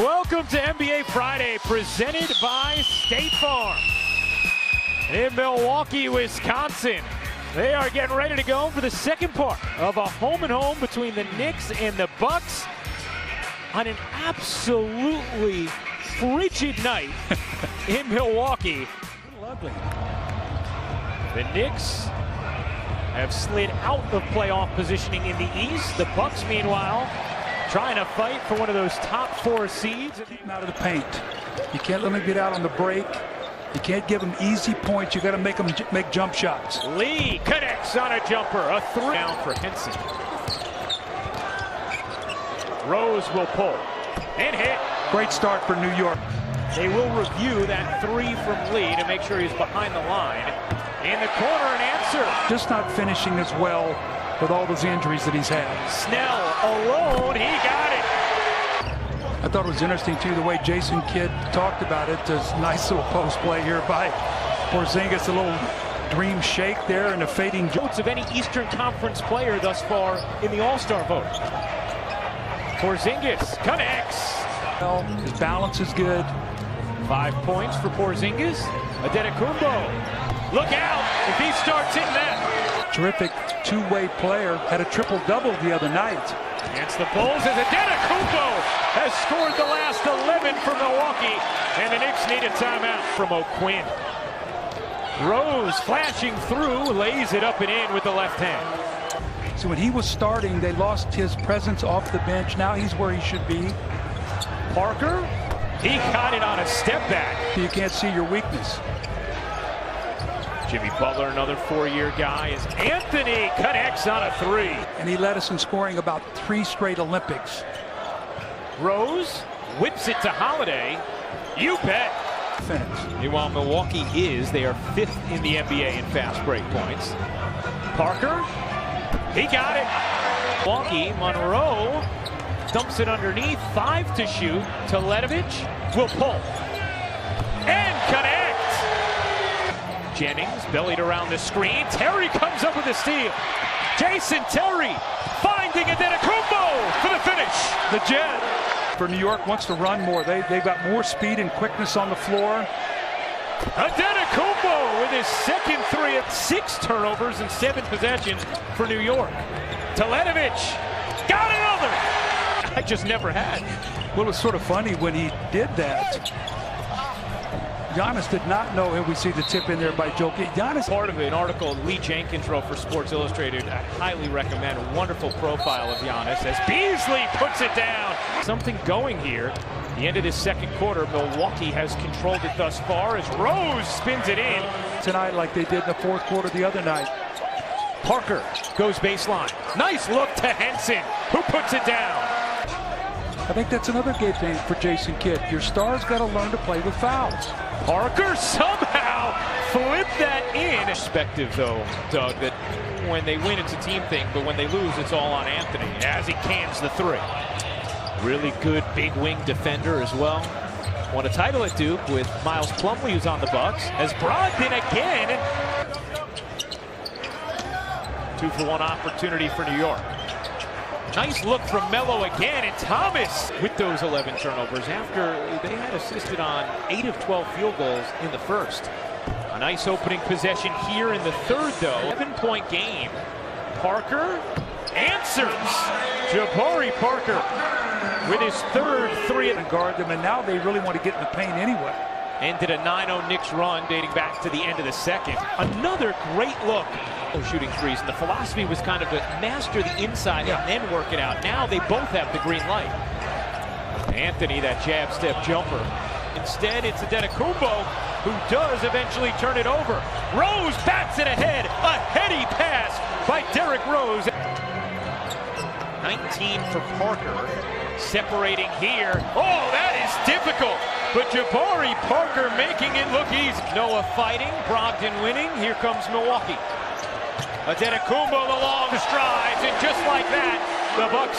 Welcome to NBA Friday, presented by State Farm. In Milwaukee, Wisconsin, they are getting ready to go for the second part of a home-and-home between the Knicks and the Bucks on an absolutely frigid night in Milwaukee. Ugly. The Knicks have slid out of playoff positioning in the East. The Bucks, meanwhile, trying to fight for one of those top 4 seeds. Keep him out of the paint. You can't let him get out on the break. You can't give him easy points. You got to make him make jump shots. Lee connects on a jumper. A 3 down for Henson. Rose will pull and hit. Great start for New York. They will review that 3 from Lee to make sure he's behind the line. In the corner, an answer. Just not finishing as well with all those injuries that he's had. Snell alone, he got it. I thought it was interesting too the way Jason Kidd talked about it. This nice little post play here by Porzingis, a little dream shake there and a fading votes of any Eastern Conference player thus far in the All-Star vote. Porzingis connects. Well, his balance is good. 5 points for Porzingis. Adetokounmpo, look out if he starts hitting that. Terrific two-way player, had a triple-double the other night. Against the Bulls as Adetokounmpo has scored the last 11 for Milwaukee, and the Knicks need a timeout from O'Quinn. Rose flashing through, lays it up and in with the left hand. So when he was starting, they lost his presence off the bench. Now he's where he should be. Parker, he got it on a step back. You can't see your weakness. Jimmy Butler, another 4-year guy, as Anthony connects on a 3. And he led us in scoring about 3 straight Olympics. Rose whips it to Holiday. You bet. Meanwhile, Milwaukee they are 5th in the NBA in fast break points. Parker, he got it. Milwaukee, Monroe dumps it underneath. 5 to shoot. Teletovic will pull and connect. Jennings bellied around the screen. Terry comes up with a steal. Jason Terry finding Adetokounmpo for the finish. The Jet for New York wants to run more. They've got more speed and quickness on the floor. Adetokounmpo with his second 3 at 6 turnovers and 7 possessions for New York. Teletovic got another. I just never had. Well, it was sort of funny when he did that. Giannis did not know him. We see the tip in there by Jokic. Giannis. Part of an article Lee Jenkins wrote for Sports Illustrated. I highly recommend. A wonderful profile of Giannis as Beasley puts it down. Something going here. The end of this second quarter, Milwaukee has controlled it thus far as Rose spins it in. Tonight like they did in the fourth quarter the other night. Parker goes baseline. Nice look to Henson, who puts it down. I think that's another good thing for Jason Kidd. Your star's got to learn to play with fouls. Parker somehow flipped that in. Perspective, though, Doug, that when they win, it's a team thing, but when they lose, it's all on Anthony as he cans the 3. Really good big wing defender as well. Won a title at Duke with Miles Plumlee, who's on the Bucks, as Brogdon again. 2-for-1 opportunity for New York. Nice look from Melo again, and Thomas with those 11 turnovers after they had assisted on 8 of 12 field goals in the first. A nice opening possession here in the third, though. 7-point game. Parker answers. Jabari Parker with his third 3. And guard them, and now they really want to get in the paint anyway. Ended a 9-0 Knicks run dating back to the end of the second. Another great look. Shooting 3s, and the philosophy was kind of to master the inside and then work it out. Now they both have the green light. Anthony, that jab step jumper. Instead, it's Adetokounmpo who does eventually turn it over. Rose bats it ahead. A heady pass by Derrick Rose. 19 for Parker. Separating here. Oh, that is difficult. But Jabari Parker making it look easy. Noah fighting, Brogdon winning. Here comes Milwaukee. Adetokounmpo the long strides, and just like that, the Bucks.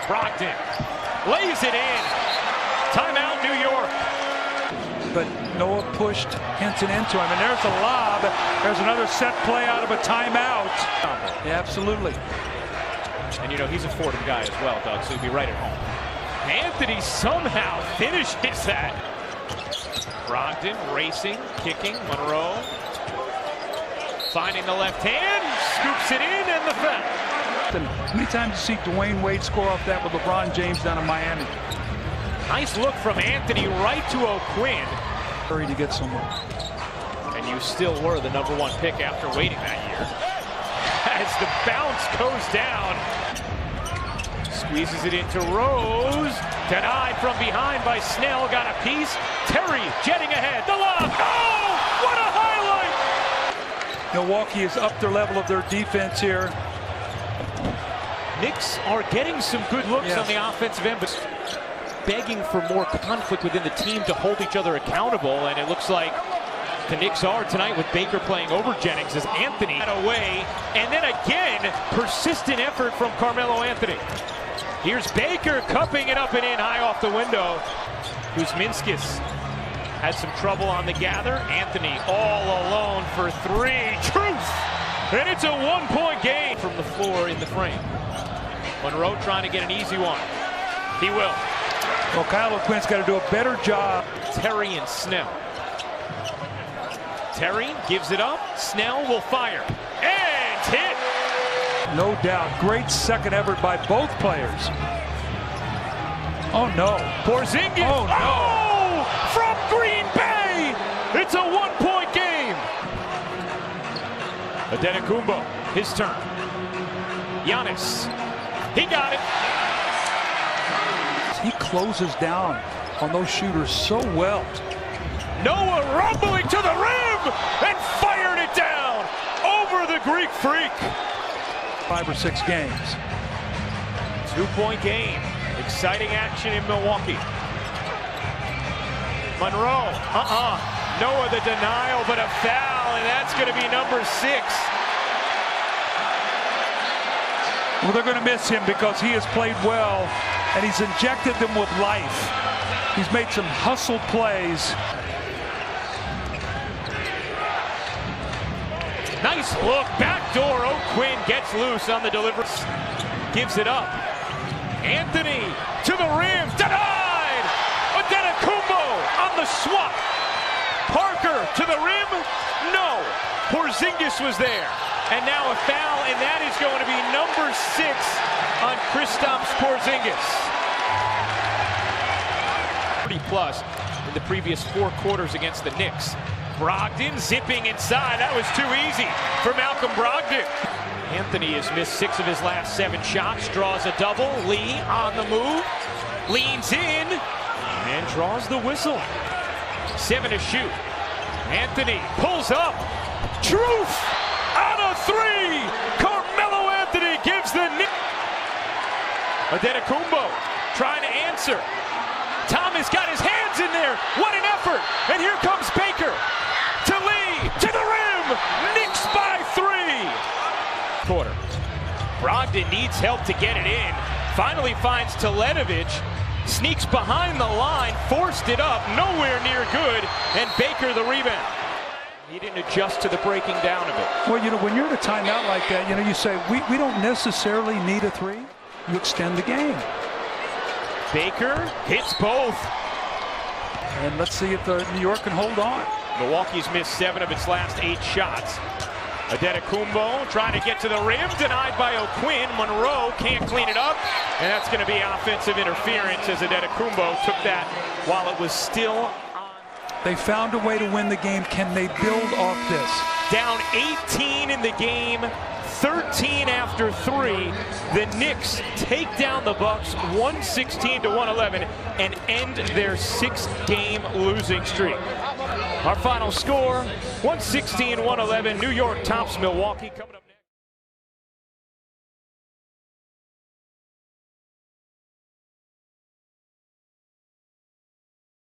Brogdon lays it in. Timeout, New York. But Noah pushed Henson into him, and there's a lob. There's another set play out of a timeout. Yeah, absolutely. And you know, he's a Fordham guy as well, Doug, so he'll be right at home. Anthony somehow finishes that. Brogdon racing, kicking, Monroe finding the left hand, scoops it in, and the foul. How many times you see Dwayne Wade score off that with LeBron James down in Miami? Nice look from Anthony right to O'Quinn. Hurry to get somewhere. And you still were the #1 pick after waiting that year. As the bounce goes down. Squeezes it into Rose. Denied from behind by Snell. Got a piece. Terry jetting ahead. The lob. Oh! What a highlight! Milwaukee has upped their level of their defense here. Knicks are getting some good looks on the offensive end, but begging for more conflict within the team to hold each other accountable, and it looks like the Knicks are tonight with Baker playing over Jennings as Anthony got away, and then again, persistent effort from Carmelo Anthony. Here's Baker cupping it up and in high off the window. Kuzminskis had some trouble on the gather. Anthony all alone for three. Truth! And it's a 1-point game from the floor in the frame. Monroe trying to get an easy one. He will. Well, Kyle O'Quinn's got to do a better job. Terry and Snell. Terry gives it up. Snell will fire. And hit! No doubt. Great second effort by both players. Oh, no. Porzingis. Oh, no. Oh! From Green Bay! It's a 1-point game. Adetokounmpo, his turn. Giannis. He got it. He closes down on those shooters so well. Noah rumbling to the rim and fired it down over the Greek Freak. 5 or 6 games. 2-point game. Exciting action in Milwaukee. Monroe. Noah the denial, but a foul, and that's going to be number 6. Well, they're going to miss him because he has played well, and he's injected them with life. He's made some hustled plays. Nice look, backdoor. O'Quinn gets loose on the delivery. Gives it up. Anthony to the rim, denied! Adetokounmpo on the swat. Parker to the rim, no. Porzingis was there. And now a foul, and that is going to be number 6 on Kristaps Porzingis. 30+ in the previous 4 quarters against the Knicks. Brogdon zipping inside. That was too easy for Malcolm Brogdon. Anthony has missed 6 of his last 7 shots. Draws a double. Lee on the move. Leans in and draws the whistle. 7 to shoot. Anthony pulls up. Truth on a 3. Carmelo Anthony gives the Knicks. Adetokounmpo trying to answer. Thomas got his hands in there. What an effort. And here comes Baker. To Lee. To the rim. Knicks by 3. Quarter. Brogdon needs help to get it in. Finally finds Teletovic. Sneaks behind the line. Forced it up. Nowhere near good. And Baker the rebound. He didn't adjust to the breaking down of it. Well, you know, when you're in a timeout like that, you know, you say, we don't necessarily need a 3. You extend the game. Baker hits both. And let's see if New York can hold on. Milwaukee's missed 7 of its last 8 shots. Adetokounmpo trying to get to the rim, denied by O'Quinn. Monroe can't clean it up, and that's going to be offensive interference as Adetokounmpo took that while it was still on. They found a way to win the game. Can they build off this? Down 18 in the game, 13 after 3. The Knicks take down the Bucks 116-111 and end their 6-game losing streak. Our final score, 116-111. New York tops Milwaukee. Coming up.